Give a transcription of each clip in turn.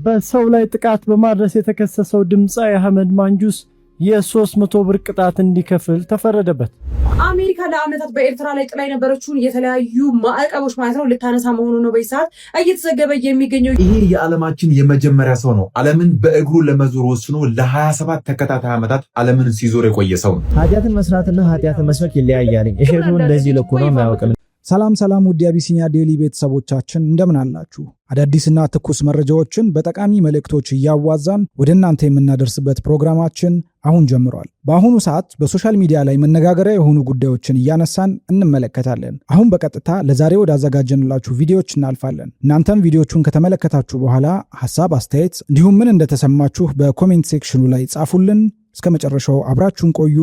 በሰው ላይ ጥቃት በማድረስ የተከሰሰው ድምጻዊ አህመድ ማንጁስ የ300 ብር ቅጣት እንዲከፍል ተፈረደበት። አሜሪካ ለዓመታት በኤርትራ ላይ ጥላ የነበረችውን የተለያዩ ማዕቀቦች ማለት ነው ልታነሳ መሆኑ ነው በይሳት እየተዘገበ የሚገኘው። ይሄ የዓለማችን የመጀመሪያ ሰው ነው። ዓለምን በእግሩ ለመዞር ወስኖ ለ27 ተከታታይ ዓመታት ዓለምን ሲዞር የቆየ ሰው ነው። ኃጢአትን መስራትና ኃጢአትን መስበክ ይለያያል። እሸቱ እንደዚህ ልኩ ነው የማያውቅም። ሰላም ውድ የአቢሲኒያ ዴይሊ ቤተሰቦቻችን እንደምን አላችሁ? አዳዲስና ትኩስ መረጃዎችን በጠቃሚ መልእክቶች እያዋዛን ወደ እናንተ የምናደርስበት ፕሮግራማችን አሁን ጀምሯል። በአሁኑ ሰዓት በሶሻል ሚዲያ ላይ መነጋገሪያ የሆኑ ጉዳዮችን እያነሳን እንመለከታለን። አሁን በቀጥታ ለዛሬ ወዳዘጋጀንላችሁ ቪዲዮዎች እናልፋለን። እናንተም ቪዲዮቹን ከተመለከታችሁ በኋላ ሐሳብ፣ አስተያየት እንዲሁም ምን እንደተሰማችሁ በኮሜንት ሴክሽኑ ላይ ጻፉልን። እስከ መጨረሻው አብራችሁን ቆዩ።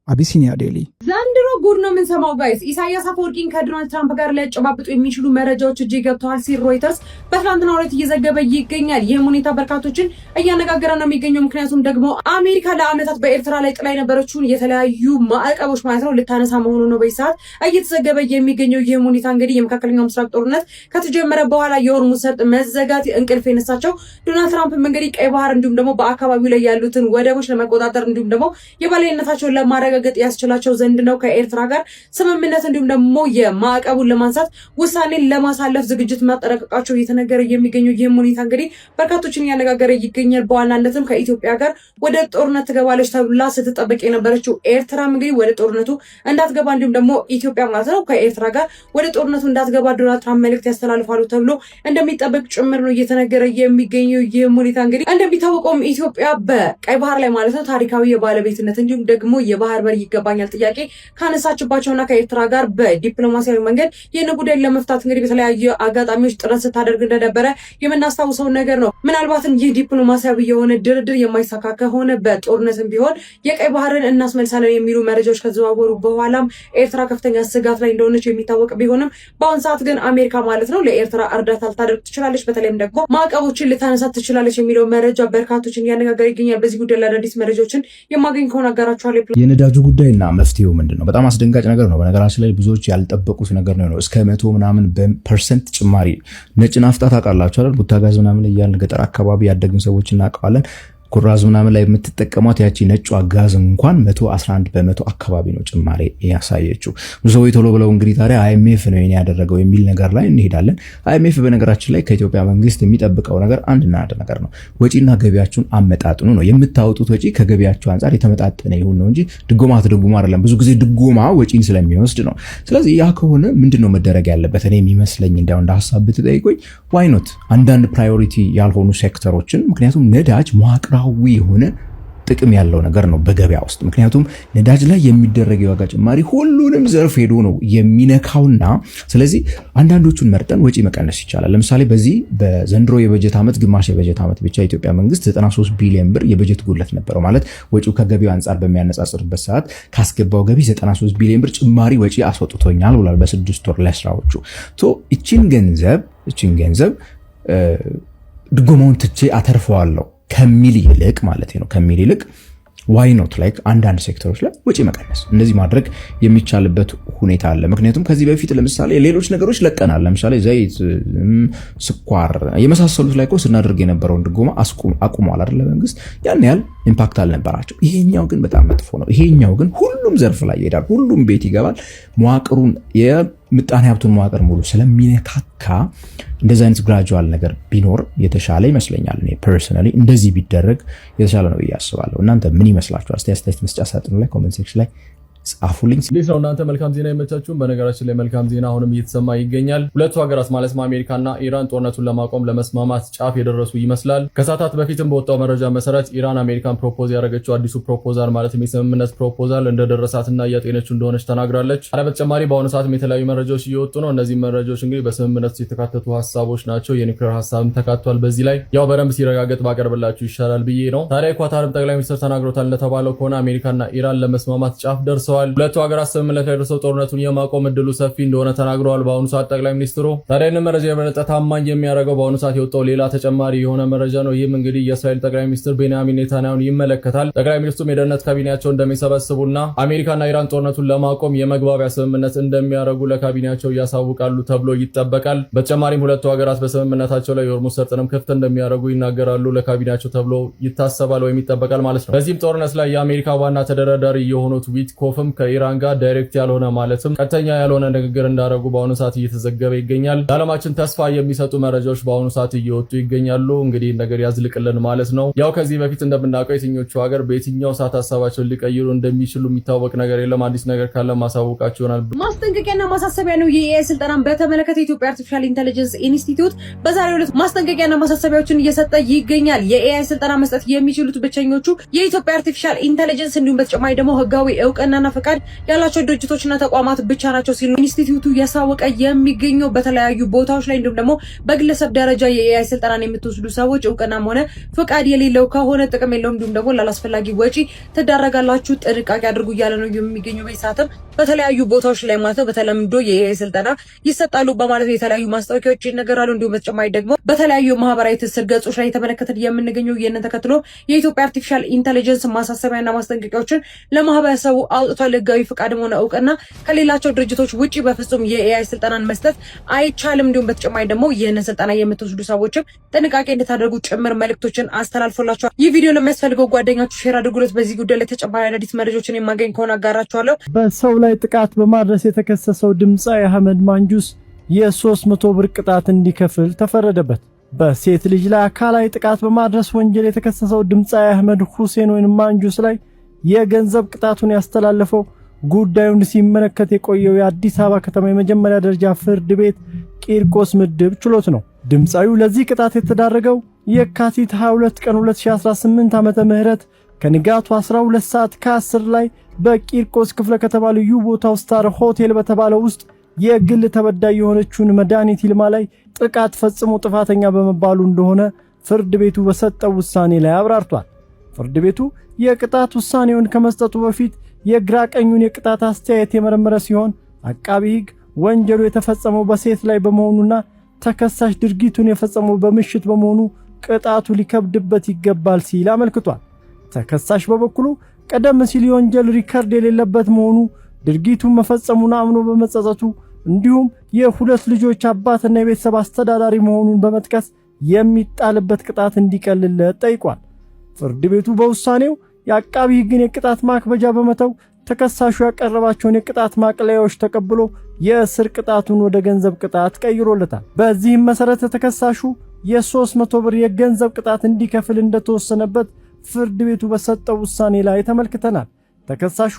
አቢሲኒያ ዴይሊ ዘንድሮ ጉድ ነው የምንሰማው ጋይስ። ኢሳያስ አፈወርቂን ከዶናልድ ትራምፕ ጋር ሊያጨባብጡ የሚችሉ መረጃዎች እጅ ገብተዋል ሲል ሮይተርስ በትናንትናው ዕለት እየዘገበ ይገኛል። ይህም ሁኔታ በርካቶችን እያነጋገረ ነው የሚገኘው። ምክንያቱም ደግሞ አሜሪካ ለዓመታት በኤርትራ ላይ ጥላ የነበረችውን የተለያዩ ማዕቀቦች ማለት ነው ልታነሳ መሆኑ ነው በይሳት እየተዘገበ የሚገኘው። ይህም ሁኔታ እንግዲህ የመካከለኛው ምስራቅ ጦርነት ከተጀመረ በኋላ የሆርሙዝ ሰርጥ መዘጋት እንቅልፍ የነሳቸው ዶናልድ ትራምፕ እንግዲህ ቀይ ባህር እንዲሁም ደግሞ በአካባቢው ላይ ያሉትን ወደቦች ለመቆጣጠር እንዲሁም ደግሞ የበላይነታቸውን ለማረጋገጥ ያስችላቸው ዘንድ ነው ከኤርትራ ጋር ስምምነት እንዲሁም ደግሞ የማዕቀቡን ለማንሳት ውሳኔን ለማሳለፍ ዝግጅት ማጠናቀቃቸው እየተነገረ የሚገኘው። ይህም ሁኔታ እንግዲህ በርካቶችን እያነጋገረ ይገኛል። በዋናነትም ከኢትዮጵያ ጋር ወደ ጦርነት ትገባለች ተብላ ስትጠበቅ የነበረችው ኤርትራም እንግዲህ ወደ ጦርነቱ እንዳትገባ እንዲሁም ደግሞ ኢትዮጵያ ማለት ነው ከኤርትራ ጋር ወደ ጦርነቱ እንዳትገባ ዶናልድ ትራምፕ መልእክት ያስተላልፋሉ ተብሎ እንደሚጠበቅ ጭምር ነው እየተነገረ የሚገኘው። ይህም ሁኔታ እንግዲህ እንደሚታወቀውም ኢትዮጵያ በቀይ ባህር ላይ ማለት ነው ታሪካዊ የባለቤትነት እንዲሁም ደግሞ የባህር በር ይገባኛል ጥያቄ ካነሳችባቸውና ከኤርትራ ጋር በዲፕሎማሲያዊ መንገድ ይህን ጉዳይ ለመፍታት እንግዲህ በተለያዩ አጋጣሚዎች ጥረት ስታደርግ እንደነበረ የምናስታውሰው ነገር ነው። ምናልባትም ይህ ዲፕሎማሲያዊ የሆነ ድርድር የማይሳካ ከሆነ በጦርነትም ቢሆን የቀይ ባህርን እናስመልሳለን የሚሉ መረጃዎች ከዘዋወሩ በኋላም ኤርትራ ከፍተኛ ስጋት ላይ እንደሆነች የሚታወቅ ቢሆንም በአሁን ሰዓት ግን አሜሪካ ማለት ነው ለኤርትራ እርዳታ ልታደርግ ትችላለች፣ በተለይም ደግሞ ማዕቀቦችን ልታነሳት ትችላለች የሚለው መረጃ በርካቶችን እያነጋገረ ይገኛል። በዚህ ጉዳይ ላይ አዳዲስ መረጃዎችን የማገኝ ከሆነ አጋራችኋለሁ። የነዳጁ ጉዳይና መፍትሄው ምንድነው? በጣም አስደንጋጭ ነገር ነው። በነገራችን ላይ ብዙዎች ያልጠበቁት ነገር ነው። እስከ 100 ምናምን በፐርሰንት ጭማሪ ነጭ ናፍጣ ታውቃላችሁ አይደል? ቡታጋዝ ምናምን እያልን ገጠር አካባቢ ያደግን ሰዎች እናውቀዋለን። ኩራዝ ምናምን ላይ የምትጠቀሟት ያቺ ነጯ ጋዝ እንኳን 111% አካባቢ ነው ጭማሪ ያሳየችው። ብዙ ሰዎች ቶሎ ብለው እንግዲህ ታዲያ አይኤምኤፍ ነው ያደረገው የሚል ነገር ላይ እንሄዳለን። አይኤምኤፍ በነገራችን ላይ ከኢትዮጵያ መንግስት የሚጠብቀው ነገር አንድና አንድ ነገር ነው። ወጪና ገቢያችሁን አመጣጥኑ ነው። የምታወጡት ወጪ ከገቢያችሁ አንፃር የተመጣጠነ ይሁን ነው እንጂ ድጎማ አትደጉሙ አይደለም። ብዙ ጊዜ ድጎማ ወጪን ስለሚወስድ ነው። ስለዚህ ያ ከሆነ ምንድነው መደረግ ያለበት? እኔ የሚመስለኝ እንዲያው እንደ ሐሳብ ብትጠይቁኝ ዋይ ኖት አንዳንድ ፕራዮሪቲ ያልሆኑ ሴክተሮችን፣ ምክንያቱም ነዳጅ መዋቅራዊ የሆነ ጥቅም ያለው ነገር ነው በገበያ ውስጥ። ምክንያቱም ነዳጅ ላይ የሚደረግ የዋጋ ጭማሪ ሁሉንም ዘርፍ ሄዶ ነው የሚነካውና ስለዚህ አንዳንዶቹን መርጠን ወጪ መቀነስ ይቻላል። ለምሳሌ በዚህ በዘንድሮ የበጀት ዓመት ግማሽ የበጀት ዓመት ብቻ የኢትዮጵያ መንግስት 93 ቢሊዮን ብር የበጀት ጉድለት ነበረው። ማለት ወጪው ከገቢው አንፃር በሚያነጻጽርበት ሰዓት ካስገባው ገቢ 93 ቢሊዮን ብር ጭማሪ ወጪ አስወጥቶኛል ብሏል በ6 ወር ለስራዎቹ። እቺን ገንዘብ ድጎማውን ትቼ አተርፈዋለሁ ከሚል ይልቅ ማለት ነው ከሚል ይልቅ ዋይ ኖት ላይክ አንዳንድ ሴክተሮች ላይ ወጪ መቀነስ እንደዚህ ማድረግ የሚቻልበት ሁኔታ አለ። ምክንያቱም ከዚህ በፊት ለምሳሌ ሌሎች ነገሮች ለቀናል። ለምሳሌ ዘይት፣ ስኳር የመሳሰሉት ላይ ስናደርግ የነበረውን ድጎማ አቁሟል አይደል መንግስት። ያን ያህል ኢምፓክት አልነበራቸው። ይሄኛው ግን በጣም መጥፎ ነው። ይሄኛው ግን ሁሉም ዘርፍ ላይ ይሄዳል፣ ሁሉም ቤት ይገባል። መዋቅሩን የምጣኔ ሀብቱን መዋቅር ሙሉ ስለሚነካካ እንደዚህ አይነት ግራጁዋል ነገር ቢኖር የተሻለ ይመስለኛል። እኔ ፐርሰናሊ እንደዚህ ቢደረግ የተሻለ ነው ያስባለሁ። እናንተ ምን ይመስላችኋል? አስተያየት መስጫ ሳጥኑ ላይ ኮሜንት ሴክሽን ላይ ጻፉልኝ። እንዴት ነው እናንተ? መልካም ዜና ይመቻችሁ። በነገራችን ላይ መልካም ዜና አሁንም እየተሰማ ይገኛል። ሁለቱ ሀገራት ማለት አሜሪካና ኢራን ጦርነቱን ለማቆም ለመስማማት ጫፍ የደረሱ ይመስላል። ከሰዓታት በፊትም በወጣው መረጃ መሰረት ኢራን አሜሪካን ፕሮፖዝ ያደረገችው አዲሱ ፕሮፖዛል ማለትም የስምምነት ፕሮፖዛል እንደደረሳትና እያጤነችው እንደሆነች ተናግራለች። በተጨማሪ በአሁኑ ሰዓትም የተለያዩ መረጃዎች እየወጡ ነው። እነዚህ መረጃዎች እንግዲህ በስምምነት የተካተቱ ሀሳቦች ናቸው። የኒውክሌር ሀሳብም ተካቷል። በዚህ ላይ ያው በደንብ ሲረጋገጥ ባቀርብላችሁ ይሻላል ብዬ ነው። ታዲያ ኳታርም ጠቅላይ ሚኒስትር ተናግሮታል እንደተባለው ከሆነ አሜሪካና ኢራን ለመስማማት ጫፍ ደርሰዋል። ተገናኝተዋል። ሁለቱ ሀገራት ስምምነት ላይ ደርሰው ጦርነቱን የማቆም እድሉ ሰፊ እንደሆነ ተናግረዋል። በአሁኑ ሰዓት ጠቅላይ ሚኒስትሩ ታዲያ መረጃ የበለጠ ታማኝ የሚያደርገው በአሁኑ ሰዓት የወጣው ሌላ ተጨማሪ የሆነ መረጃ ነው። ይህም እንግዲህ የእስራኤል ጠቅላይ ሚኒስትር ቤንያሚን ኔታንያሁን ይመለከታል። ጠቅላይ ሚኒስትሩም የደህንነት ካቢኔያቸው እንደሚሰበስቡና አሜሪካና ኢራን ጦርነቱን ለማቆም የመግባቢያ ስምምነት እንደሚያደርጉ ለካቢኔያቸው ያሳውቃሉ ተብሎ ይጠበቃል። በተጨማሪም ሁለቱ ሀገራት በስምምነታቸው ላይ የሆርሙዝ ሰርጥንም ክፍት እንደሚያደርጉ ይናገራሉ ለካቢኔያቸው ተብሎ ይታሰባል ወይም ይጠበቃል ማለት ነው። በዚህም ጦርነት ላይ የአሜሪካ ዋና ተደራዳሪ የሆኑት ዊትኮፍም ከኢራን ጋር ዳይሬክት ያልሆነ ማለትም ቀጥተኛ ያልሆነ ንግግር እንዳደረጉ በአሁኑ ሰዓት እየተዘገበ ይገኛል። ለዓለማችን ተስፋ የሚሰጡ መረጃዎች በአሁኑ ሰዓት እየወጡ ይገኛሉ። እንግዲህ ነገር ያዝልቅልን ማለት ነው። ያው ከዚህ በፊት እንደምናውቀው የትኞቹ ሀገር በየትኛው ሰዓት ሀሳባቸውን ሊቀይሩ እንደሚችሉ የሚታወቅ ነገር የለም። አዲስ ነገር ካለ ማሳወቃችሁ ይሆናል። ማስጠንቀቂያና ማሳሰቢያ ነው። የኤአይ ስልጠናን በተመለከተ የኢትዮጵያ አርቲፊሻል ኢንተለጀንስ ኢንስቲትዩት በዛሬው ዕለት ማስጠንቀቂያና ማሳሰቢያዎችን እየሰጠ ይገኛል። የኤአይ ስልጠና መስጠት የሚችሉት ብቸኞቹ የኢትዮጵያ አርቲፊሻል ኢንተለጀንስ እንዲሁም በተጨማሪ ደግሞ ህጋዊ እውቅናና ፈቃድ ያላቸው ድርጅቶችና ተቋማት ብቻ ናቸው ሲሉ ኢንስቲትዩቱ ያሳወቀ የሚገኘው። በተለያዩ ቦታዎች ላይ እንዲሁም ደግሞ በግለሰብ ደረጃ የኤአይ ስልጠናን የምትወስዱ ሰዎች እውቅናም ሆነ ፈቃድ የሌለው ከሆነ ጥቅም የለውም፣ እንዲሁም ደግሞ ላላስፈላጊ ወጪ ትዳረጋላችሁ፣ ጥንቃቄ አድርጉ እያለ ነው የሚገኘው። በሰዓትም በተለያዩ ቦታዎች ላይ ማለት ነው በተለምዶ የኤአይ ስልጠና ይሰጣሉ በማለት የተለያዩ ማስታወቂያዎች ይነገራሉ። እንዲሁም በተጨማሪ ደግሞ በተለያዩ ማህበራዊ ትስስር ገጾች ላይ የተመለከተን የምንገኘው ይህንን ተከትሎ የኢትዮጵያ አርቲፊሻል ኢንተለጀንስ ማሳሰቢያና ማስጠንቀቂያዎችን ለማህበረሰቡ አውጥቷል። ህጋዊ ፈቃድም ሆነ እውቅና ከሌላቸው ድርጅቶች ውጪ በፍጹም የኤአይ ስልጠናን መስጠት አይቻልም። እንዲሁም በተጨማሪ ደግሞ ይህንን ስልጠና የምትወስዱ ሰዎችም ጥንቃቄ እንድታደርጉ ጭምር መልእክቶችን አስተላልፎላችኋል። ይህ ቪዲዮ ለሚያስፈልገው ጓደኛችሁ ሼር አድርጉለት። በዚህ ጉዳይ ላይ ተጨማሪ አዳዲስ መረጃዎችን የማገኝ ከሆነ አጋራችኋለሁ። በሰው ላይ ጥቃት በማድረስ የተከሰሰው ድምፃዊ አህመድ ማንጁስ የ300 ብር ቅጣት እንዲከፍል ተፈረደበት። በሴት ልጅ ላይ አካላዊ ጥቃት በማድረስ ወንጀል የተከሰሰው ድምፃዊ አህመድ ሁሴን ወይም ማንጁስ ላይ የገንዘብ ቅጣቱን ያስተላለፈው ጉዳዩን ሲመለከት የቆየው የአዲስ አበባ ከተማ የመጀመሪያ ደረጃ ፍርድ ቤት ቂርቆስ ምድብ ችሎት ነው። ድምፃዊው ለዚህ ቅጣት የተዳረገው የካቲት 22 ቀን 2018 ዓመተ ምህረት ከንጋቱ 12 ሰዓት ከ10 ላይ በቂርቆስ ክፍለ ከተማ ልዩ ቦታው ስታር ሆቴል በተባለው ውስጥ የግል ተበዳይ የሆነችውን መድኃኒት ይልማ ላይ ጥቃት ፈጽሞ ጥፋተኛ በመባሉ እንደሆነ ፍርድ ቤቱ በሰጠው ውሳኔ ላይ አብራርቷል። ፍርድ ቤቱ የቅጣት ውሳኔውን ከመስጠቱ በፊት የግራ ቀኙን የቅጣት አስተያየት የመረመረ ሲሆን አቃቢ ሕግ ወንጀሉ የተፈጸመው በሴት ላይ በመሆኑና ተከሳሽ ድርጊቱን የፈጸመው በምሽት በመሆኑ ቅጣቱ ሊከብድበት ይገባል ሲል አመልክቷል። ተከሳሽ በበኩሉ ቀደም ሲል የወንጀል ሪከርድ የሌለበት መሆኑ ድርጊቱን መፈጸሙን አምኖ በመጸጸቱ እንዲሁም የሁለት ልጆች አባትና የቤተሰብ አስተዳዳሪ መሆኑን በመጥቀስ የሚጣልበት ቅጣት እንዲቀልለት ጠይቋል። ፍርድ ቤቱ በውሳኔው የአቃቢ ሕግን የቅጣት ማክበጃ በመተው ተከሳሹ ያቀረባቸውን የቅጣት ማቅለያዎች ተቀብሎ የእስር ቅጣቱን ወደ ገንዘብ ቅጣት ቀይሮለታል። በዚህም መሰረት ተከሳሹ የ300 ብር የገንዘብ ቅጣት እንዲከፍል እንደተወሰነበት ፍርድ ቤቱ በሰጠው ውሳኔ ላይ ተመልክተናል። ተከሳሹ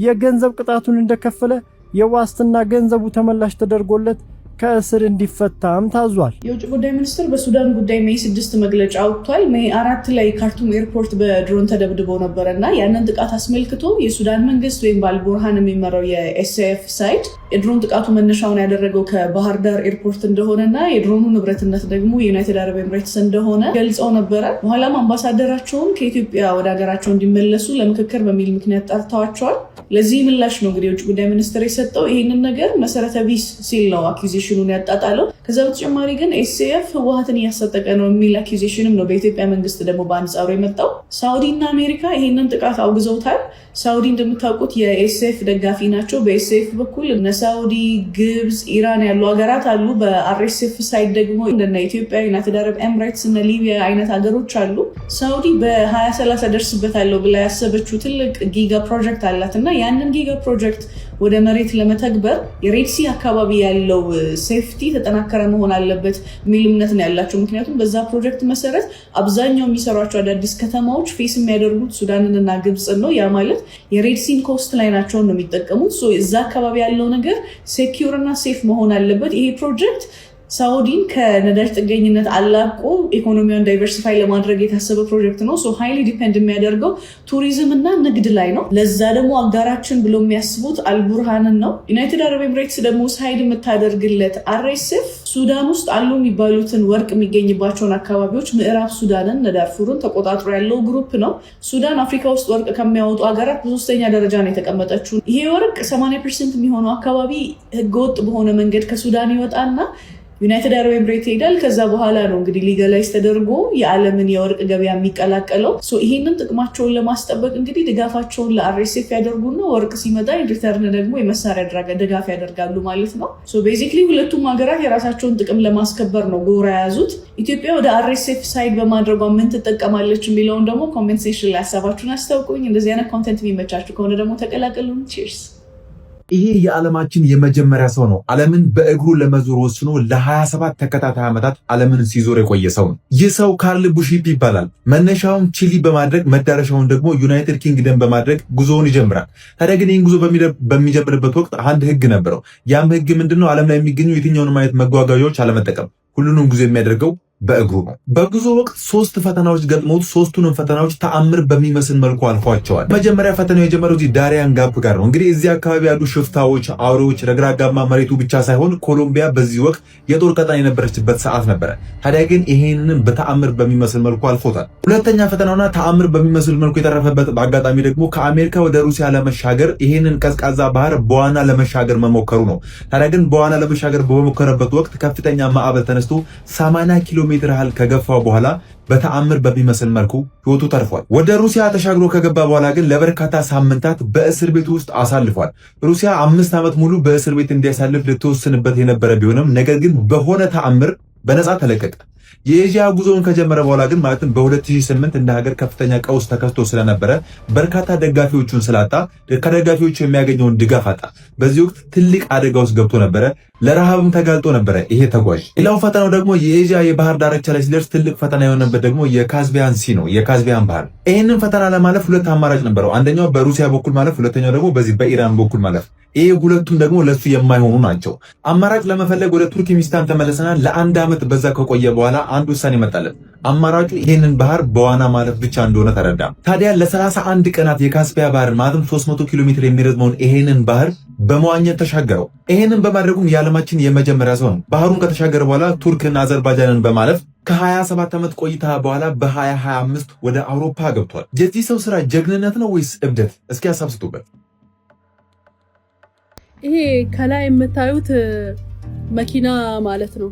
የገንዘብ ቅጣቱን እንደከፈለ የዋስትና ገንዘቡ ተመላሽ ተደርጎለት ከእስር እንዲፈታም ታዟል። የውጭ ጉዳይ ሚኒስትር በሱዳን ጉዳይ ሜይ 6 መግለጫ አውጥቷል። ሜይ 4 ላይ ካርቱም ኤርፖርት በድሮን ተደብድቦ ነበርና ያንን ጥቃት አስመልክቶ የሱዳን መንግስት ወይም በአልቡርሃን የሚመራው የኤስኤፍ ሳይድ የድሮን ጥቃቱ መነሻውን ያደረገው ከባህር ዳር ኤርፖርት እንደሆነና የድሮኑ ንብረትነት ደግሞ የዩናይትድ አረብ ኤምሬትስ እንደሆነ ገልጸው ነበረ። በኋላም አምባሳደራቸውን ከኢትዮጵያ ወደ ሀገራቸው እንዲመለሱ ለምክክር በሚል ምክንያት ጠርተዋቸዋል። ለዚህ ምላሽ ነው እንግዲህ የውጭ ጉዳይ ሚኒስትር የሰጠው። ይህንን ነገር መሰረተ ቢስ ሲል ነው አኪዜሽኑን ያጣጣለው። ከዛ በተጨማሪ ግን ኤስኤፍ ህወሓትን እያሰጠቀ ነው የሚል አኪዜሽንም ነው በኢትዮጵያ መንግስት ደግሞ በአንጻሩ የመጣው። ሳውዲ እና አሜሪካ ይህንን ጥቃት አውግዘውታል። ሳውዲ እንደምታውቁት የኤስኤፍ ደጋፊ ናቸው። በኤስኤፍ በኩል እነ ሳውዲ፣ ግብፅ፣ ኢራን ያሉ ሀገራት አሉ። በአርኤስኤፍ ሳይድ ደግሞ እንደነ ኢትዮጵያ፣ ዩናይትድ አረብ ኤምሬትስ እና ሊቢያ አይነት ሀገሮች አሉ። ሳውዲ በ2030 ደርስበታለሁ ብላ ያሰበችው ትልቅ ጊጋ ፕሮጀክት አላት እና ያንን ጊጋ ፕሮጀክት ወደ መሬት ለመተግበር የሬድሲ አካባቢ ያለው ሴፍቲ ተጠናከረ መሆን አለበት የሚል እምነት ነው ያላቸው። ምክንያቱም በዛ ፕሮጀክት መሰረት አብዛኛው የሚሰሯቸው አዳዲስ ከተማዎች ፌስ የሚያደርጉት ሱዳንንና ግብፅን ነው። ያ ማለት የሬድሲን ኮስት ላይ ናቸውን ነው የሚጠቀሙት። እዛ አካባቢ ያለው ነገር ሴኪዩር እና ሴፍ መሆን አለበት። ይሄ ፕሮጀክት ሳውዲን ከነዳጅ ጥገኝነት አላቆ ኢኮኖሚውን ዳይቨርሲፋይ ለማድረግ የታሰበ ፕሮጀክት ነው። ሶ ሃይሊ ዲፔንድ የሚያደርገው ቱሪዝም እና ንግድ ላይ ነው። ለዛ ደግሞ አጋራችን ብሎ የሚያስቡት አልቡርሃንን ነው። ዩናይትድ አረብ ኤምሬትስ ደግሞ ሳይድ የምታደርግለት RSF ሱዳን ውስጥ አሉ የሚባሉትን ወርቅ የሚገኝባቸውን አካባቢዎች ምዕራብ ሱዳንን፣ ነዳርፉርን ተቆጣጥሮ ያለው ግሩፕ ነው። ሱዳን አፍሪካ ውስጥ ወርቅ ከሚያወጡ ሀገራት በሶስተኛ ደረጃ ነው የተቀመጠችው። ይሄ ወርቅ 80% የሚሆነው አካባቢ ህገወጥ በሆነ መንገድ ከሱዳን ይወጣና ዩናይትድ አረብ ኤምሬት ይሄዳል። ከዛ በኋላ ነው እንግዲህ ሊጋላይዝ ተደርጎ የዓለምን የወርቅ ገበያ የሚቀላቀለው። ይሄንን ጥቅማቸውን ለማስጠበቅ እንግዲህ ድጋፋቸውን ለRSF ያደርጉና ወርቅ ሲመጣ ሪተርን ደግሞ የመሳሪያ ድጋፍ ያደርጋሉ ማለት ነው። ቤዚክሊ ሁለቱም ሀገራት የራሳቸውን ጥቅም ለማስከበር ነው ጎራ የያዙት። ኢትዮጵያ ወደ RSF ሳይድ በማድረጓ ምን ትጠቀማለች የሚለውን ደግሞ ኮሜንት ሴክሽን ላይ ሀሳባችሁን አስታውቁኝ። እንደዚህ አይነት ኮንቴንት የሚመቻችሁ ከሆነ ደግሞ ተቀላቀሉን። ቺርስ። ይሄ የዓለማችን የመጀመሪያ ሰው ነው። ዓለምን በእግሩ ለመዞር ወስኖ ለ27 ተከታታይ ዓመታት ዓለምን ሲዞር የቆየ ሰው ነው። ይህ ሰው ካርል ቡሺፕ ይባላል። መነሻውን ቺሊ በማድረግ መዳረሻውን ደግሞ ዩናይትድ ኪንግደም በማድረግ ጉዞውን ይጀምራል። ታዲያ ግን ይህን ጉዞ በሚጀምርበት ወቅት አንድ ህግ ነበረው። ያም ህግ ምንድነው? ዓለም ላይ የሚገኙ የትኛውንም አይነት መጓጓዣዎች አለመጠቀም። ሁሉንም ጉዞ የሚያደርገው በእግሩ ነው። በጉዞ ወቅት 3 ፈተናዎች ገጥመውት 3ቱንም ፈተናዎች ተአምር በሚመስል መልኩ አልፏቸዋል። መጀመሪያ ፈተናው የጀመረው እዚህ ዳሪያን ጋፕ ጋር ነው። እንግዲህ እዚህ አካባቢ ያሉ ሽፍታዎች፣ አውሬዎች፣ ረግራጋማ መሬቱ ብቻ ሳይሆን ኮሎምቢያ በዚህ ወቅት የጦር ቀጠና የነበረችበት ሰዓት ነበረ። ታዲያ ግን ይሄንንም በተአምር በሚመስል መልኩ አልፎታል። ሁለተኛ ፈተናውና ተአምር በሚመስል መልኩ የተረፈበት በአጋጣሚ ደግሞ ከአሜሪካ ወደ ሩሲያ ለመሻገር ይሄንን ቀዝቃዛ ባህር በዋና ለመሻገር መሞከሩ ነው። ታዲያ ግን በዋና ለመሻገር በመሞከረበት ወቅት ከፍተኛ ማዕበል ተነስቶ 80 ኪሎ ሜትር ያህል ከገፋው በኋላ በተአምር በሚመስል መልኩ ህይወቱ ተርፏል። ወደ ሩሲያ ተሻግሮ ከገባ በኋላ ግን ለበርካታ ሳምንታት በእስር ቤት ውስጥ አሳልፏል። ሩሲያ 5 ዓመት ሙሉ በእስር ቤት እንዲያሳልፍ ልትወስንበት የነበረ ቢሆንም ነገር ግን በሆነ ተአምር በነፃ ተለቀቀ። የኤዥያ ጉዞውን ከጀመረ በኋላ ግን ማለትም በ2008 እንደ ሀገር ከፍተኛ ቀውስ ተከስቶ ስለነበረ በርካታ ደጋፊዎቹን ስላጣ ከደጋፊዎቹ የሚያገኘውን ድጋፍ አጣ። በዚህ ወቅት ትልቅ አደጋ ውስጥ ገብቶ ነበረ። ለረሃብም ተጋልጦ ነበረ ይሄ ተጓዥ። ሌላው ፈተናው ደግሞ የኤዥያ የባህር ዳርቻ ላይ ሲደርስ ትልቅ ፈተና የሆነበት ደግሞ የካስፒያን ሲ ነው፣ የካስፒያን ባህር። ይህንን ፈተና ለማለፍ 2 አማራጭ ነበረው። አንደኛው በሩሲያ በኩል ማለፍ፣ ሁለተኛው ደግሞ በዚህ በኢራን በኩል ማለፍ። ይሄ ሁለቱም ደግሞ ለሱ የማይሆኑ ናቸው። አማራጭ ለመፈለግ ወደ ቱርክሚስታን ተመለሰና ለ1 ዓመት በዛ ከቆየ በኋላ አንድ ውሳኔ መጣለት። አማራጩ ይሄንን ባህር በዋና ማለፍ ብቻ እንደሆነ ተረዳ። ታዲያ ለ31 ቀናት የካስፒያ ባህር ማለትም 300 ኪሎ ሜትር የሚረዝመውን ይሄንን ባህር በመዋኘት ተሻገረው። ይሄንን በማድረጉም የዓለማችን የመጀመሪያ ሰው ነው። ባህሩን ከተሻገረ በኋላ ቱርክና አዘርባይጃንን በማለፍ ከ27 ዓመት ቆይታ በኋላ በ2025 ወደ አውሮፓ ገብቷል። የዚህ ሰው ስራ ጀግንነት ነው ወይስ እብደት? እስኪ ሀሳብ ስጡበት። ይሄ ከላይ የምታዩት መኪና ማለት ነው።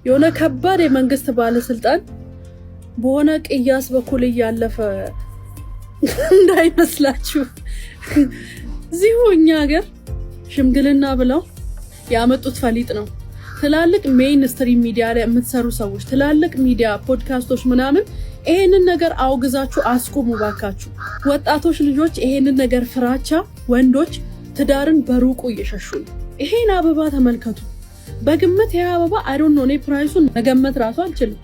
የሆነ ከባድ የመንግስት ባለስልጣን በሆነ ቅያስ በኩል እያለፈ እንዳይመስላችሁ። እዚሁ እኛ ሀገር ሽምግልና ብለው ያመጡት ፈሊጥ ነው። ትላልቅ ሜይን ስትሪም ሚዲያ ላይ የምትሰሩ ሰዎች፣ ትላልቅ ሚዲያ ፖድካስቶች ምናምን ይሄንን ነገር አውግዛችሁ አስቁሙ ባካችሁ። ወጣቶች ልጆች ይሄንን ነገር ፍራቻ፣ ወንዶች ትዳርን በሩቁ እየሸሹ ነው። ይሄን አበባ ተመልከቱ። በግምት ይሄ አበባ አይ ዶንት ኖ፣ እኔ ፕራይሱን መገመት ራሱ አልችልም፣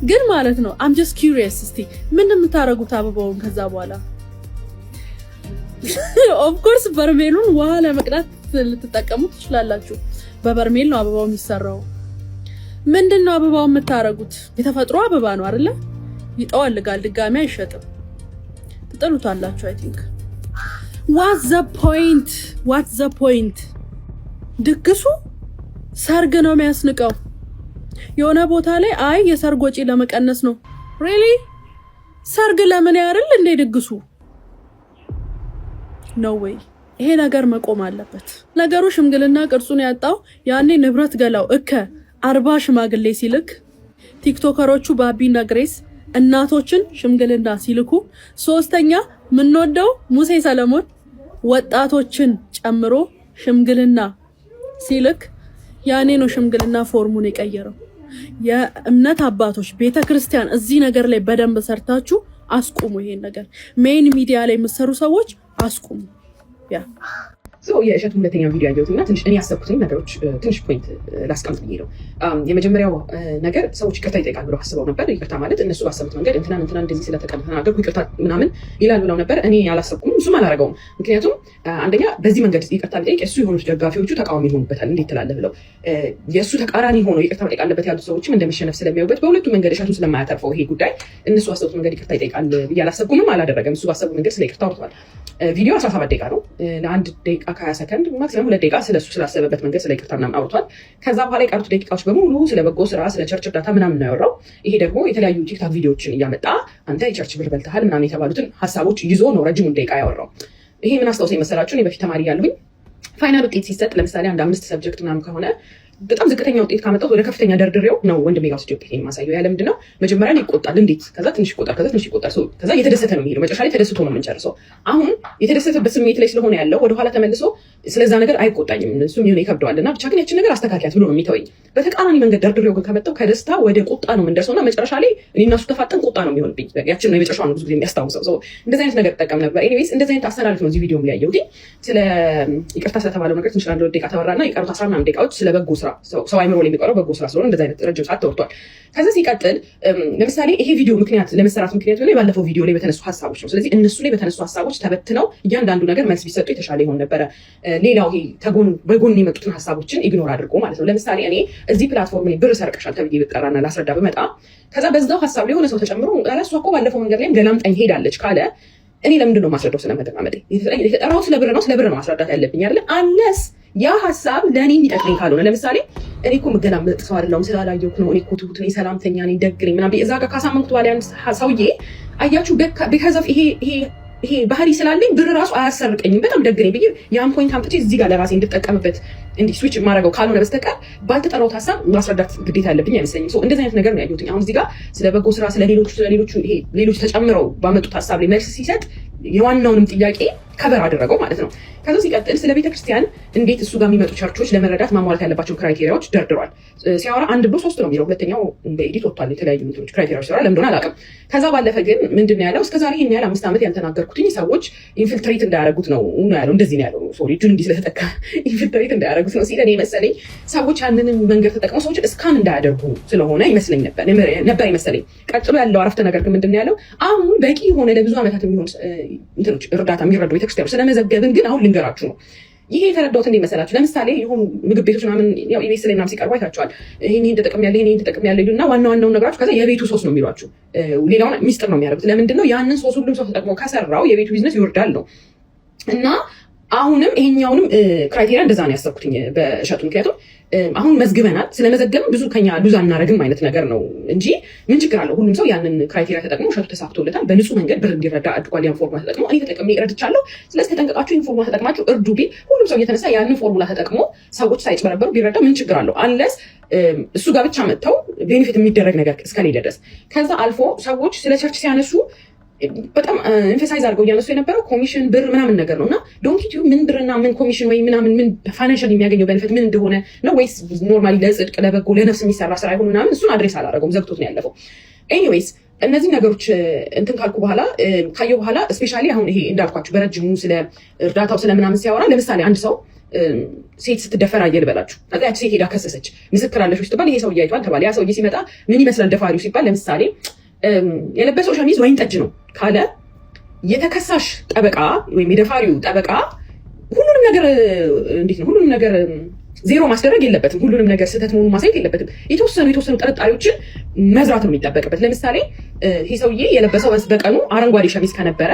ግን ማለት ነው አም ጀስት ኪሪየስ። እስቲ ምን የምታረጉት አበባውን ከዛ በኋላ? ኦፍ ኮርስ በርሜሉን ውሃ ለመቅዳት ልትጠቀሙ ትችላላችሁ። በበርሜል ነው አበባው የሚሰራው። ምንድነው አበባው የምታረጉት? የተፈጥሮ አበባ ነው አይደለ? ይጠወልጋል፣ ድጋሚ አይሸጥም፣ ትጥሉታላችሁ። አይ ቲንክ what's the point? ድግሱ ሰርግ ነው የሚያስንቀው። የሆነ ቦታ ላይ አይ የሰርግ ወጪ ለመቀነስ ነው። really ሰርግ ለምን ያርል እንደ ድግሱ? no way። ይሄ ነገር መቆም አለበት። ነገሩ ሽምግልና ቅርጹን ያጣው ያኔ ንብረት ገላው 40 ሽማግሌ ሲልክ፣ ቲክቶከሮቹ ባቢና ግሬስ እናቶችን ሽምግልና ሲልኩ፣ ሶስተኛ ምንወደው ሙሴ ሰለሞን ወጣቶችን ጨምሮ ሽምግልና ሲልክ፣ ያኔ ነው ሽምግልና ፎርሙን የቀየረው። የእምነት አባቶች ቤተክርስቲያን እዚህ ነገር ላይ በደንብ ሰርታችሁ አስቁሙ። ይሄን ነገር ሜይን ሚዲያ ላይ የምትሰሩ ሰዎች አስቁሙ። የእሸቱ ሁለተኛ ቪዲዮ ያየሁትና ትንሽ እኔ ያሰብኩትን ነገሮች ትንሽ ፖይንት ላስቀምጥ ብዬ ነው። የመጀመሪያው ነገር ሰዎች ይቅርታ ይጠይቃል ብለው አስበው ነበር። ይቅርታ ማለት እነሱ ባሰቡት መንገድ እንትና እንደዚህ ስለተናገርኩ ይቅርታ ምናምን ይላል ብለው ነበር። እኔ አላሰብኩም፣ እሱም አላረገውም። ምክንያቱም አንደኛ በዚህ መንገድ ይቅርታ ቢጠይቅ እሱ የሆኑት ደጋፊዎቹ ተቃዋሚ ይሆኑበታል። እንዴት ትላለህ ብለው የእሱ ተቃራኒ ሆኖ ይቅርታ መጠየቅ አለበት ያሉት ሰዎችም እንደመሸነፍ ስለሚያዩበት በሁለቱም መንገድ እሸቱን ስለማያተርፈው ይሄ ጉዳይ እነሱ ባሰቡት መንገድ ይቅርታ ይጠይቃል ብዬ አላሰብኩምም፣ አላደረገም። እሱ ባሰቡ መንገድ ስለ ይቅርታ አውርተዋል። ቪዲዮ 17 ደቂቃ ነው። ለ1 ደቂቃ ከ20 ሰከንድ ማክሲመም 2 ደቂቃ ስለሱ ስላሰበበት መንገድ ስለ ይቅርታ ምናምን አውርቷል። ከዛ በኋላ የቀሩት ደቂቃዎች በሙሉ ስለ በጎ ስራ፣ ስለ ቸርች እርዳታ ምናምን ነው ያወራው። ይሄ ደግሞ የተለያዩ ቲክታክ ቪዲዮዎችን እያመጣ አንተ የቸርች ብር በልተሃል ምናምን የተባሉትን ሀሳቦች ይዞ ነው ረጅሙን ደቂቃ ያወራው። ይሄ ምን አስታውሰኝ መሰላችሁ? እኔ በፊት ተማሪ ያለሁኝ ፋይናል ውጤት ሲሰጥ ለምሳሌ አንድ 5 ሰብጀክት ምናምን ከሆነ በጣም ዝቅተኛ ውጤት ካመጣው ወደ ከፍተኛ ደርድሬው ነው ወንድሜ ጋር ውጤት የማሳየው። ያለ ምንድነው መጀመሪያ ላይ ይቆጣል፣ እንዴት ከዛ ትንሽ ይቆጣል፣ ከዛ ትንሽ ይቆጣል፣ ከዛ እየተደሰተ ነው የሚሄደው። መጨረሻ ላይ ተደስቶ ነው የምንጨርሰው። አሁን የተደሰተበት ስሜት ላይ ስለሆነ ያለው ወደኋላ ተመልሶ ስለዛ ነገር አይቆጣኝም። እሱም ይሁን ይከብደዋል እና ብቻ ግን ያችን ነገር አስተካክያት ብሎ ነው የሚተወኝ። በተቃራኒ መንገድ ደርድሬው ግን ከመጣው ከደስታ ወደ ቁጣ ነው የምንደርሰውና መጨረሻ ላይ እኔና እሱ ተፋጠን ቁጣ ነው የሚሆንብኝ። ያችን ነው የመጨረሻውን ብዙ ጊዜ የሚያስታውሰው። እንደዚህ አይነት ነገር ተጠቀም ነበር። ኤኒዌይስ እንደዚህ አይነት አስተላልፍ ነው እዚህ ቪዲዮ ላይ ያየሁት። ስለ ይቅርታ ስለተባለው ነገር ትንሽ አንድ ደቂቃ ተወራና የቀሩት 11 ደቂቃዎች ስለ በጎ ስራ ሰው አይምሮ የሚቀረው በጎ ስራ ስለሆነ እንደዚህ አይነት ረጅም ሰዓት ተወርቷል። ከዛ ሲቀጥል ለምሳሌ ይሄ ቪዲዮ ለመሰራት ምክንያቱ ላይ ባለፈው ቪዲዮ ላይ በተነሱ ሀሳቦች ነው። ስለዚህ እነሱ ላይ በተነሱ ሀሳቦች ተበትነው እያንዳንዱ ነገር መልስ ቢሰጡ የተሻለ ይሆን ነበረ። ሌላው ይሄ በጎን የመጡትን ሀሳቦችን ኢግኖር አድርጎ ማለት ነው። ለምሳሌ እኔ እዚህ ፕላትፎርም ላይ ብር ሰርቀሻል ተብዬ ብጠራና ላስረዳ ብመጣ ከዛ በዛው ሀሳብ ላይ የሆነ ሰው ተጨምሮ እሷ እኮ ባለፈው መንገድ ላይም ገላምጣኝ ሄዳለች ካለ እኔ ለምንድን ነው ማስረዳው? ስለመደማመጥ የተጠራው ስለ ብር ነው ማስረዳት ያለብኝ አይደለ? አንለስ ያ ሀሳብ ለእኔ የሚጠቅመኝ ካልሆነ ለምሳሌ እኔ እኮ የምገላመጥ ሰው አይደለሁም ስላላየሁት ነው፣ እኔ እኮ ትሁት ነኝ፣ ሰላምተኛ ነኝ፣ ደግ ነኝ ምናምን እዛ ጋር ካሳመንኩት በኋላ ያን ሰውዬ አያችሁ ቢካዝ ኦፍ ይሄ ባህሪ ስላለኝ ብር ራሱ አያሰርቀኝም፣ በጣም ደግ ነኝ ብዬ ያን ፖይንት አምጥቼ እዚህ ጋር ለራሴ እንድጠቀምበት እንዲህ ስዊች የማደርገው ካልሆነ በስተቀር ባልተጠራሁት ሀሳብ ማስረዳት ግዴታ ያለብኝ አይመስለኝም። እንደዚህ አይነት ነገር ነው ያየሁት። አሁን እዚህ ጋር ስለ በጎ ስራ ሌሎቹ ተጨምረው ባመጡት ሀሳብ ላይ መልስ ሲሰጥ የዋናውንም ጥያቄ ከበር አደረገው ማለት ነው። ከዛ ሲቀጥል ስለ ቤተክርስቲያን እንዴት እሱ ጋር የሚመጡ ቸርቾች ለመረዳት ማሟላት ያለባቸው ክራይቴሪያዎች ደርድሯል። ሲያወራ 1 ብሎ 3 ነው የሚለው፣ ሁለተኛው በኤዲት ወጥቷል። የተለያዩ እንትኖች ክራይቴሪያዎች ሲያወራ ለምን እንደሆነ አላውቅም። ከዛ ባለፈ ግን ምንድን ነው ያለው? እስከዛሬ ይሄን ያህል 5 ዓመት ያልተናገርኩትኝ ሰዎች ኢንፊልትሬት እንዳያደርጉት ነው ያለው። እንደዚህ ነው ያለው። ሶሪ እጁን እንዲህ ስለተጠቃ ኢንፊልትሬት እንዳያደርጉት ነው ሲል እኔ መሰለኝ ሰዎች ያንንም መንገድ ተጠቅመው ሰዎች እስካን እንዳያደርጉ ስለሆነ ይመስለኝ ነበር ይመስለኝ። ቀጥሎ ያለው አረፍተ ነገር ግን ምንድን ነው ያለው? አሁን በቂ የሆነ ለብዙ ዓመታት የሚሆን እንትኖች እርዳታ የሚረዱ ቤተክርስቲያኑ ስለመዘገብን ግን አሁን ልንገራችሁ ነው። ይሄ የተረዳሁት እንዴት መሰላችሁ? ለምሳሌ የሆኑ ምግብ ቤቶች ምናምን ያው ኢቤስ ላይ ምናምን ሲቀርቡ አይታችኋል። ይሄን ተጠቅሜያለሁ ይሄን ተጠቅሜያለሁ ይሉና ዋናውን ነገራችሁ ከዛ የቤቱ ሶስ ነው የሚሏችሁ። ሌላውን ሚስጥር ነው የሚያደርጉት። ለምንድን ነው ያንን ሶስ ሁሉም ሰው ተጠቅሞ ከሰራው የቤቱ ቢዝነስ ይወርዳል ነው። እና አሁንም ይሄኛውንም ክራይቴሪያ እንደዛ ነው ያሰብኩትኝ በእሸቱ። ምክንያቱም አሁን መዝግበናል፣ ስለመዘገብን ብዙ ከኛ ሉዝ አናረግም አይነት ነገር ነው እንጂ ምን ችግር አለው? ሁሉም ሰው ያንን ክራይቴሪያ ተጠቅሞ እሸቱ ተሳክቶለታል፣ በንጹህ መንገድ ብር እንዲረዳ አድርጓል። ያን ፎርሙላ ተጠቅሞ እኔ ተጠቅሜ እረድቻለሁ፣ ስለዚህ ተጠንቀቃችሁ ይህን ፎርሙላ ተጠቅማችሁ እርዱ ቢል ሁሉም ሰው እየተነሳ ያንን ፎርሙላ ተጠቅሞ ሰዎች ሳይጭበረበሩ ቢረዳ ምን ችግር አለው? አንለስ እሱ ጋር ብቻ መጥተው ቤኔፊት የሚደረግ ነገር እስከሌለ ድረስ። ከዛ አልፎ ሰዎች ስለ ቸርች ሲያነሱ በጣም ኤምፋሳይዝ አድርገው እያነሱ የነበረው ኮሚሽን ብር ምናምን ነገር ነው እና ዶንት ዩ ምን ብርና ምን ኮሚሽን ወይ ምናምን ምን ፋይናንሻል የሚያገኘው ቤኔፊት ምን እንደሆነ ነው ወይስ ኖርማሊ ለጽድቅ ለበጎ ለነፍስ የሚሰራ ስራ ይሆን ምናምን እሱን አድሬስ አላደረገውም፣ ዘግቶት ነው ያለፈው። ኤኒዌይስ እነዚህ ነገሮች እንትን ካልኩ በኋላ ካየሁ በኋላ ስፔሻሊ አሁን ይሄ እንዳልኳችሁ በረጅሙ ስለ እርዳታው ስለምናምን ሲያወራ ለምሳሌ አንድ ሰው ሴት ስትደፈር አየህ ልበላችሁ። ከዛ ያቺ ሴት ሄዳ ከሰሰች፣ ምስክር አለሽ ስትባል ይሄ ሰውዬ አይቷል ተባለ። ያ ሰውዬ ሲመጣ ምን ይመስላል ደፋሪው ሲባል ለምሳሌ የለበሰው ሸሚዝ ወይን ጠጅ ነው ካለ የተከሳሽ ጠበቃ ወይም የደፋሪው ጠበቃ ሁሉንም ነገር እንዴት ነው ሁሉንም ነገር ዜሮ ማስደረግ የለበትም። ሁሉንም ነገር ስህተት መሆኑን ማሳየት የለበትም። የተወሰኑ ጥርጣሬዎችን መዝራት ነው የሚጠበቅበት። ለምሳሌ ይሄ ሰውዬ የለበሰው በቀኑ አረንጓዴ ሸሚዝ ከነበረ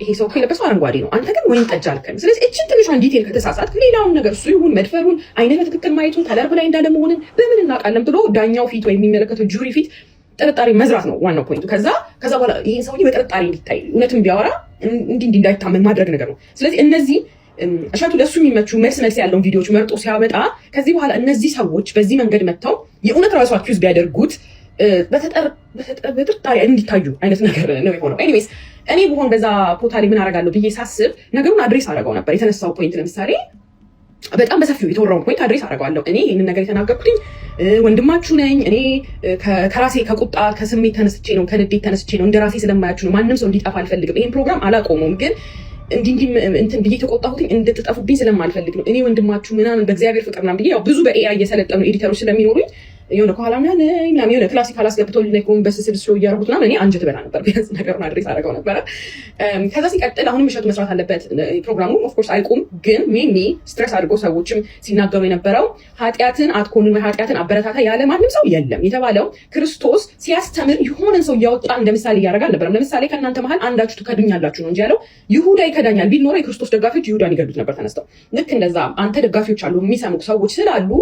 ይሄ ሰው የለበሰው አረንጓዴ ነው፣ አንተ ግን ወይን ጠጅ አልከን። ስለዚህ እችን ትንሿን ዲቴል ከተሳሳት ሌላውን ነገር እሱ ይሁን መድፈሩን አይነት በትክክል ማየቱን ከለር በላይ እንዳለ መሆንን በምን እናውቃለን ብሎ ዳኛው ፊት ወይም የሚመለከተው ጁሪ ፊት ጥርጣሬ መዝራት ነው ዋናው ፖይንቱ። ከዛ በኋላ ይሄን ሰውዬ በጥርጣሬ እንዲታይ እውነትም ቢያወራ እንዲህ እንዳይታመን ማድረግ ነገር ነው። ስለዚህ እነዚህ እሸቱ ለሱ የሚመቹ መልስ ያለውን ቪዲዮዎች መርጦ ሲያመጣ ከዚህ በኋላ እነዚህ ሰዎች በዚህ መንገድ መጥተው የእውነት ራሱ አኪውዝ ቢያደርጉት በጥርጣሬ እንዲታዩ አይነት ነገር ነው የሆነው። ኤኒዌይስ እኔ ብሆን በዛ ቦታ ላይ ምን አደርጋለሁ ብዬ ሳስብ ነገሩን አድሬስ አደረገው ነበር። የተነሳው ፖይንት ለምሳሌ በጣም በሰፊው የተወራውን ፖይንት አድሬስ አደርገዋለሁ። እኔ ይህንን ነገር የተናገርኩትኝ ወንድማችሁ ነኝ። እኔ ከራሴ ከቁጣ ከስሜት ተነስቼ ነው፣ ከንዴት ተነስቼ ነው። እንደ ራሴ ስለማያችሁ ነው። ማንም ሰው እንዲጠፋ አልፈልግም። ይህን ፕሮግራም አላቆመውም፣ ግን እንዲህ እንትን ብዬ ተቆጣሁት እንድትጠፉብኝ ስለማልፈልግ ነው። እኔ ወንድማችሁ ምናምን በእግዚአብሔር ፍቅር ምናምን ብዬ ያው ብዙ በኤአይ እየሰለጠኑ ኤዲተሮች ስለሚኖሩኝ የሆነ ከኋላ ምናምን የሆነ ክላሲካል አስገብተው ላይኮን በስስል ሾው እያደረጉት ምናምን እኔ አንጀት በላ ነበር። ቢያንስ ነገሩን አድሬስ አደረገው ነበረ። ከዛ ሲቀጥል አሁንም እሸቱ መስራት አለበት ፕሮግራሙ ኦፍኮርስ አይቁም፣ ግን ሜኒ ስትረስ አድርጎ ሰዎችም ሲናገሩ የነበረው ኃጢአትን አትኮንን ወይ ኃጢአትን አበረታታ ያለ ማንም ሰው የለም የተባለው ክርስቶስ ሲያስተምር የሆነን ሰው እያወጣ እንደ ምሳሌ እያደረገ አልነበረም። ለምሳሌ ከእናንተ መሀል አንዳችሁ ትከዱኛላችሁ ነው እንጂ ያለው ይሁዳ ይከዳኛል ቢል ኖሮ የክርስቶስ ደጋፊዎች ይሁዳን ይገዱት ነበር ተነስተው። ልክ እንደዛ አንተ ደጋፊዎች አሉ የሚሰሙክ ሰዎች ስላሉ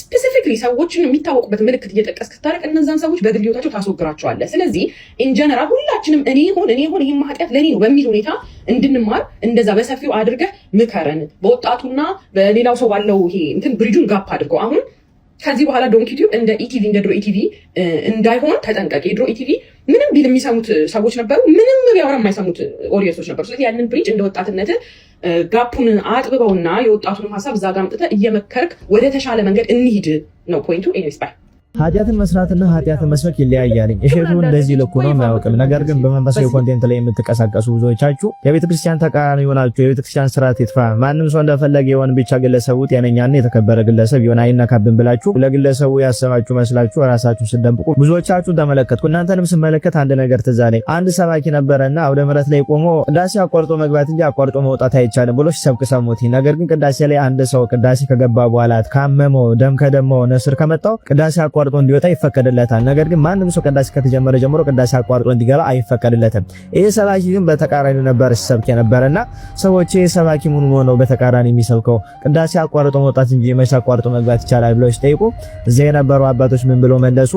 ስፔሲፊክሊ ሰዎችን የሚታወቁበት ምልክት እየጠቀስክ ታረቅ እነዛን ሰዎች በግል ህይወታቸው ታስወግራቸዋለህ። ስለዚህ ኢንጀነራል ሁላችንም እኔ ሆን ይሄን ኃጢአት ለኔ ነው በሚል ሁኔታ እንድንማር እንደዛ በሰፊው አድርገህ ምከረን። በወጣቱና በሌላው ሰው ባለው ይሄ እንትን ብሪጁን ጋፕ አድርገው አሁን ከዚህ በኋላ ዶንኪ ቲዩብ እንደ ኢቲቪ እንደ ድሮ ኢቲቪ እንዳይሆን ተጠንቀቅ። የድሮ ኢቲቪ ምንም ቢል የሚሰሙት ሰዎች ነበሩ፣ ምንም ቢያወራ የማይሰሙት ኦዲየንሶች ነበሩ። ስለዚህ ያንን ብሪጅ እንደ ወጣትነት ጋፑን አጥብበውና የወጣቱን ሀሳብ እዛ ጋር አምጥተህ እየመከርክ ወደ ተሻለ መንገድ እንሂድ ነው ፖይንቱ። ኤኒዌይስ ባይ ኃጢአትን መስራትና ኃጢአትን መስበክ ይለያያል። እሸቱ እንደዚህ ልኩ ነው የማያውቅም። ነገር ግን በመንፈሳዊ ኮንቴንት ላይ የምትቀሳቀሱ ብዙዎቻችሁ የቤተክርስቲያን ተቃራኒ ሆናችሁ የቤተክርስቲያን ስርዓት ይጥፋ፣ ማንም ሰው እንደፈለገ ይሆን፣ ብቻ ግለሰቡ ጤነኛና የተከበረ ግለሰብ ይሆን አይነካብን ብላችሁ ለግለሰቡ ያሰባችሁ መስላችሁ ራሳችሁ ስደብቁ ብዙዎቻችሁ ተመለከትኩ። እናንተንም ስመለከት አንድ ነገር ትዝ አለኝ። አንድ ሰባኪ ነበረና አውደ ምሕረት ላይ ቆሞ ቅዳሴ አቋርጦ መግባት እንጂ አቋርጦ መውጣት አይቻልም ብሎ ሲሰብክ ሰሙት። ነገር ግን ቅዳሴ ላይ አንድ ሰው ቅዳሴ ከገባ በኋላ ካመመው ደም ከደማው ነስር ከመጣው ቅዳሴ አቋርጦ እንዲወጣ ይፈቀድለታል። ነገር ግን ማንም ሰው ቅዳሴ ከተጀመረ ጀምሮ ቅዳሴ አቋርጦ እንዲገባ አይፈቀድለትም። ይሄ ሰባኪ ግን በተቃራኒ ነበር ሲሰብክ የነበረና ሰዎች ይሄ ሰባኪ ምን ሆኖ በተቃራኒ የሚሰብከው ቅዳሴ አቋርጦ መውጣት እንጂ መቼ አቋርጦ መግባት ይቻላል ብለው ሲጠይቁ እዚያ የነበሩ አባቶች ምን ብለው መለሱ?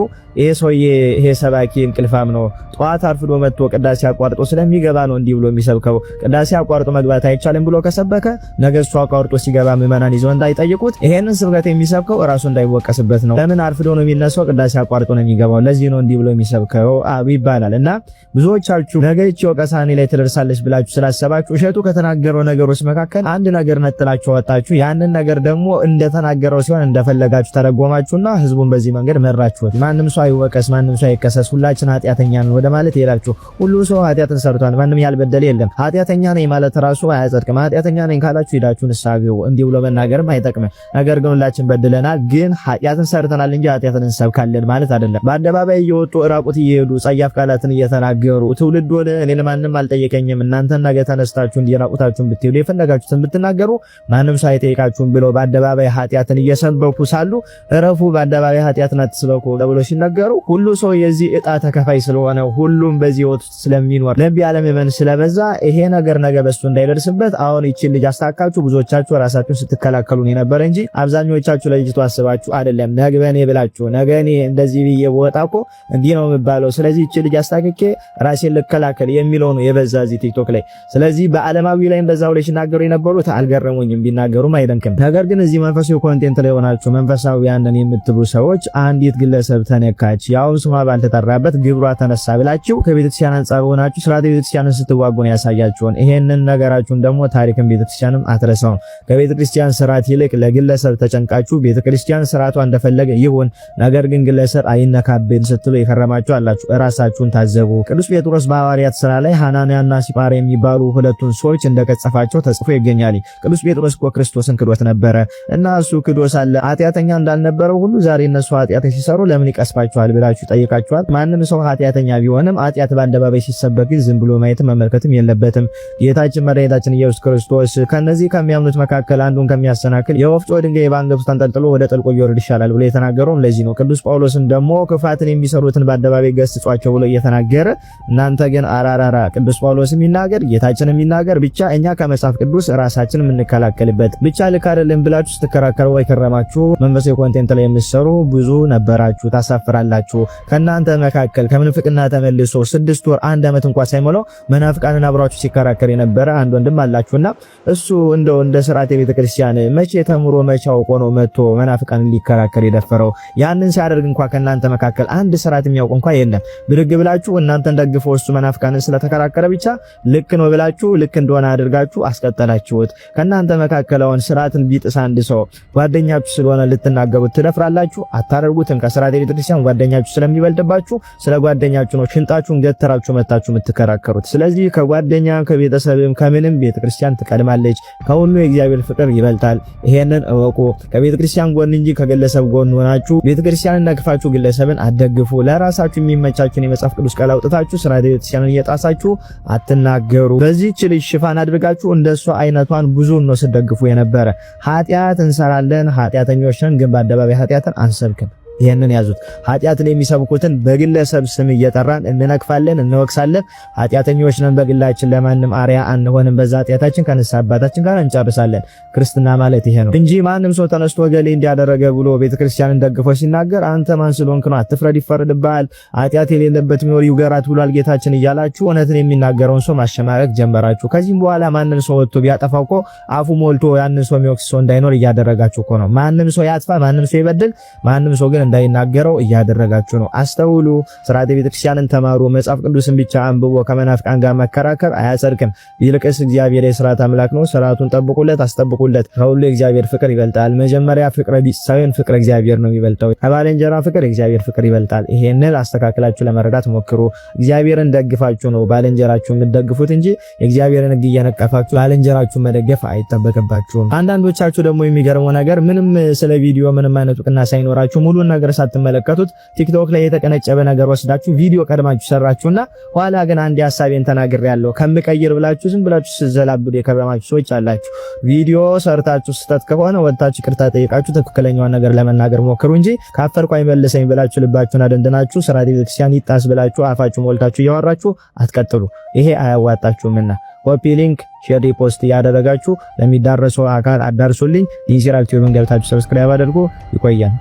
ይሄ ሰባኪ እንቅልፋም ነው፣ ጠዋት አርፍዶ መጥቶ ቅዳሴ አቋርጦ ስለሚገባ ነው እንዲህ ብሎ የሚሰብከው። ቅዳሴ አቋርጦ መግባት አይቻልም ብሎ ከሰበከ ነገ እሱ አቋርጦ ሲገባ ምዕመናን ይዘው እንዳይጠይቁት ይሄንን ስብከት የሚሰብከው ራሱ እንዳይወቀስበት ነው። ለምን አርፍዶ ነው የሚነሳው? ቅዳሴ አቋርጦ ነው የሚገባው። ለዚህ ነው እንዲህ ብሎ የሚሰብከው ይባላል። እና ብዙዎቻችሁ ነገ ይህች ወቀሳ እኔ ላይ ትደርሳለች ብላችሁ ስላሰባችሁ እሸቱ ከተናገረው ነገሮች መካከል አንድ ነገር ነጥላችሁ ወጣችሁ። ያንን ነገር ደግሞ እንደተናገረው ሲሆን እንደፈለጋችሁ ተረጎማችሁና ህዝቡን በዚህ መንገድ መራችሁት። ማንም ሰው አይወቀስ፣ ማንም ሰው አይከሰስ፣ ሁላችን ኃጢአተኛ ነን ወደ ማለት ይላችሁ። ሁሉ ሰው ኃጢአትን ሰርቷል፣ ማንም ያልበደለ የለም። ኃጢአተኛ ነኝ ማለት ራሱ አያጸድቅም። ኃጢአተኛ ነኝ ካላችሁ ሄዳችሁ ንስሐ ግቡ። እንዲህ ብሎ መናገርም አይጠቅምም። ነገር ግን ሁላችን በድለናል፣ ግን ኃጢአትን ሰርተናል እንጂ ኃጢአትን እንሰብካለን ማለት አይደለም። በአደባባይ እየወጡ ራቁት እየሄዱ ጸያፍ ቃላትን እየተናገሩ ትውልድ ወደ እኔ ለማንም አልጠየቀኝም እናንተ ነገ ተነስታችሁ እንዲራቁታችሁን ብትሄዱ የፈለጋችሁትን ብትናገሩ ማንም ሰው አይጠይቃችሁም ብለው በአደባባይ ኃጢአትን እየሰበኩ ሳሉ እረፉ በአደባባይ ኃጢአትን አትስበኩ ተብሎ ሲናገሩ ሁሉ ሰው የዚህ ዕጣ ተከፋይ ስለሆነ ሁሉም በዚህ ወጥ ስለሚኖር ለቢ ዓለም የመን ስለበዛ ይሄ ነገር ነገ በሱ እንዳይደርስበት አሁን ይቺን ልጅ አስታካችሁ ብዙዎቻችሁ ራሳችሁን ስትከላከሉ ነበር እንጂ አብዛኞቻችሁ ለልጅቱ አስባችሁ አይደለም። ነገ በኔ ብላችሁ ነገ እኔ እንደዚህ ብዬ ወጣ እኮ እንዲህ ነው የሚባለው፣ ስለዚህ እቺ ልጅ አስታክኬ ራሴን ልከላከል የሚለው ነው የበዛ እዚህ ቲክቶክ ላይ። ስለዚህ በዓለማዊ ላይ እንደዛው ላይ ሲናገሩ የነበሩት አልገረሙኝም፣ ቢናገሩም አይደንክም። ነገር ግን እዚህ መንፈሳዊ ኮንቴንት ላይ ሆናችሁ መንፈሳዊ ያንን የምትሉ ሰዎች አንዲት ግለሰብ ተነካች፣ ያው ስሟ ባልተጠራበት ግብሯ ተነሳ ብላችሁ ከቤተክርስቲያን አንጻር ሆናችሁ ስርዓተ ቤተክርስቲያንን ስትዋጉ ነው ያሳያችሁን። ይሄንን ነገራችሁን ደግሞ ታሪክን ቤተክርስቲያንም አትረሳው። ከቤተክርስቲያን ስርዓት ይልቅ ለግለሰብ ተጨንቃችሁ ቤተክርስቲያን ስርዓቷ እንደፈለገ ይሁን ነገር ግን ግለሰብ አይነካብን ስትሉ የከረማችሁ አላችሁ። ራሳችሁን ታዘቡ። ቅዱስ ጴጥሮስ በሐዋርያት ሥራ ላይ ሐናንያና ሲጳር የሚባሉ ሁለቱን ሰዎች እንደቀጸፋቸው ተጽፎ ይገኛል። ቅዱስ ጴጥሮስ እኮ ክርስቶስን ክዶት ነበረ እና እሱ ክዶ ሳለ ኃጢአተኛ እንዳልነበረው ሁሉ ዛሬ እነሱ ኃጢአት ሲሰሩ ለምን ይቀስፋቸዋል ብላችሁ ጠይቃችኋል። ማንም ሰው ኃጢአተኛ ቢሆንም ኃጢአት በአደባባይ ሲሰበክ ዝም ብሎ ማየት መመልከትም የለበትም። ጌታችን መድኃኒታችን ኢየሱስ ክርስቶስ ከነዚህ ከሚያምኑት መካከል አንዱን ከሚያሰናክል የወፍጮ ድንጋይ በአንገቱ ተንጠልጥሎ ወደ ጥልቁ ይወርድ ይሻላል ብሎ የተናገረውም ለዚህ ነው። ቅዱስ ጳውሎስም ደግሞ ክፋትን የሚሰሩትን በአደባባይ ገስጿቸው ብሎ እየተናገረ እናንተ ግን አራራራ ቅዱስ ጳውሎስም ይናገር ጌታችንም ይናገር ብቻ እኛ ከመጽሐፍ ቅዱስ ራሳችን የምንከላከልበት ብቻ ልክ አይደለም ብላችሁ ስትከራከሩ አይከረማችሁ። መንፈሳዊ ኮንቴንት ላይ የምትሰሩ ብዙ ነበራችሁ፣ ታሳፍራላችሁ። ከናንተ መካከል ከምንፍቅና ተመልሶ 6 ወር 1 ዓመት እንኳን ሳይሞላው መናፍቃንን አብራችሁ ሲከራከር የነበረ አንድ ወንድም አላችሁና እሱ እንደው እንደ ስርዓተ ቤተክርስቲያን መቼ ተምሮ መቼ አውቆ ነው መጥቶ መናፍቃንን ሊከራከር የደፈረው? ያን ያንን ሲያደርግ እንኳን ከናንተ መካከል አንድ ስርዓት የሚያውቅ እንኳን የለም። ብድግ ብላችሁ እናንተን ደግፈው እሱ መናፍቃንን ስለተከራከረ ብቻ ልክ ነው ብላችሁ ልክ እንደሆነ አድርጋችሁ አስቀጠላችሁት። ከናንተ መካከል አሁን ስርዓትን ቢጥስ አንድ ሰው ጓደኛችሁ ስለሆነ ልትናገሩት ትደፍራላችሁ? አታደርጉትም። ከስርዓት ቤተክርስቲያን ጓደኛችሁ ስለሚበልጥባችሁ ስለ ጓደኛችሁ ነው ሽንጣችሁን ገተራችሁ መታችሁ የምትከራከሩት። ስለዚህ ከጓደኛ ከቤተሰብም ከምንም ቤተክርስቲያን ትቀድማለች። ከሁሉ የእግዚአብሔር ፍቅር ይበልጣል። ይሄንን እወቁ። ከቤተክርስቲያን ጎን እንጂ ከግለሰብ ጎን ሆናችሁ ቤተክርስቲያንን ነቅፋችሁ ግለሰብን አትደግፉ። ለራሳችሁ የሚመቻችሁን የመጽሐፍ ቅዱስ ቃል አውጥታችሁ ስርዓተ ቤተክርስቲያንን እየጣሳችሁ አትናገሩ። በዚህች ልጅ ሽፋን አድርጋችሁ እንደሷ አይነቷን ብዙ ነው ስትደግፉ የነበረ። ኃጢአት እንሰራለን፣ ኃጢአተኞች ነን፣ ግን በአደባባይ ኃጢአትን አንሰብክም። ይሄንን ያዙት። ኃጢአትን የሚሰብኩትን በግለሰብ ስም እየጠራን እንነቅፋለን፣ እንወቅሳለን። ኃጢአተኞች ነን በግላችን ለማንም አርያ አንሆንም። በዛ ኃጢአታችን ከንስሐ አባታችን ጋር እንጨርሳለን። ክርስትና ማለት ይሄ ነው እንጂ ማንም ሰው ተነስቶ ገሌ እንዲያደረገ ብሎ ቤተክርስቲያንን ደግፎ ሲናገር አንተ ማን ስለሆንክ ነው? አትፍረድ፣ ይፈረድብሃል። ኃጢአት የሌለበት ቢኖር ይውገራት ብሏል ጌታችን እያላችሁ እውነትን የሚናገረውን ሰው ማሸማቀቅ ጀመራችሁ። ከዚህም በኋላ ማንም ሰው ወጥቶ ቢያጠፋው እኮ አፉ ሞልቶ ያንን ሰው የሚወቅስ ሰው እንዳይኖር እያደረጋችሁ እኮ ነው። ማንም ሰው ያጥፋ፣ ማንም ሰው ይበድል፣ ማንም ሰው ግን እንዳይናገረው እያደረጋችሁ ነው። አስተውሉ። ስርዓተ ቤተክርስቲያንን ተማሩ። መጽሐፍ ቅዱስን ብቻ አንብቦ ከመናፍቃን ጋር መከራከር አያጸድቅም። ይልቅስ እግዚአብሔር የሥርዓት አምላክ ነው። ስርዓቱን ጠብቁለት፣ አስጠብቁለት። ከሁሉ የእግዚአብሔር ፍቅር ይበልጣል። መጀመሪያ ፍቅረ ቢጽ ሳይሆን ፍቅረ እግዚአብሔር ነው የሚበልጠው። ከባልንጀራ ፍቅር የእግዚአብሔር ፍቅር ይበልጣል። ይሄንን አስተካክላችሁ ለመረዳት ሞክሩ። እግዚአብሔርን ደግፋችሁ ነው ባልንጀራችሁን የምትደግፉት እንጂ የእግዚአብሔርን ሕግ እየነቀፋችሁ ባልንጀራችሁን መደገፍ አይጠበቅባችሁም። አንዳንዶቻችሁ ደግሞ የሚገርመው ነገር ምንም ስለ ቪዲዮ ምንም አይነት እውቅና ሳይኖራችሁ ሙሉን ነገር ሳትመለከቱት ቲክቶክ ላይ የተቀነጨበ ነገር ወስዳችሁ ቪዲዮ ቀድማችሁ ሰራችሁና ኋላ ግን አንድ ሐሳቤን ተናግሬያለሁ ከምቀይር ብላችሁ ዝም ብላችሁ ስዘላብዱ የከረማችሁ ሰዎች አላችሁ። ቪዲዮ ሰርታችሁ ስተት ከሆነ ወጣችሁ ይቅርታ ጠይቃችሁ ትክክለኛውን ነገር ለመናገር ሞክሩ እንጂ ካፈርኩ አይመልሰኝ ብላችሁ ልባችሁን አደንድናችሁ ስርዓተ ቤተክርስቲያን ይጣስ ብላችሁ አፋችሁ ሞልታችሁ እያወራችሁ አትቀጥሉ። ይሄ አያዋጣችሁምና ኮፒ ሊንክ፣ ሼር፣ ሪፖስት ያደረጋችሁ ለሚዳረሰው አካል አዳርሱልኝ። ኢንሲራል ቲዩብን ገብታችሁ ሰብስክራይብ አድርጉ። ይቆያል።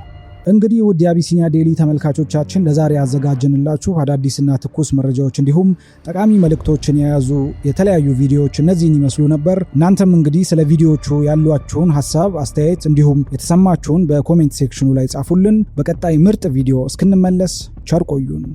እንግዲህ ውድ የአቢሲኒያ ዴሊ ተመልካቾቻችን ለዛሬ ያዘጋጀንላችሁ አዳዲስና ትኩስ መረጃዎች እንዲሁም ጠቃሚ መልእክቶችን የያዙ የተለያዩ ቪዲዮዎች እነዚህን ይመስሉ ነበር። እናንተም እንግዲህ ስለ ቪዲዮዎቹ ያሏችሁን ሐሳብ፣ አስተያየት እንዲሁም የተሰማችሁን በኮሜንት ሴክሽኑ ላይ ጻፉልን። በቀጣይ ምርጥ ቪዲዮ እስክንመለስ ቸር ቆዩን።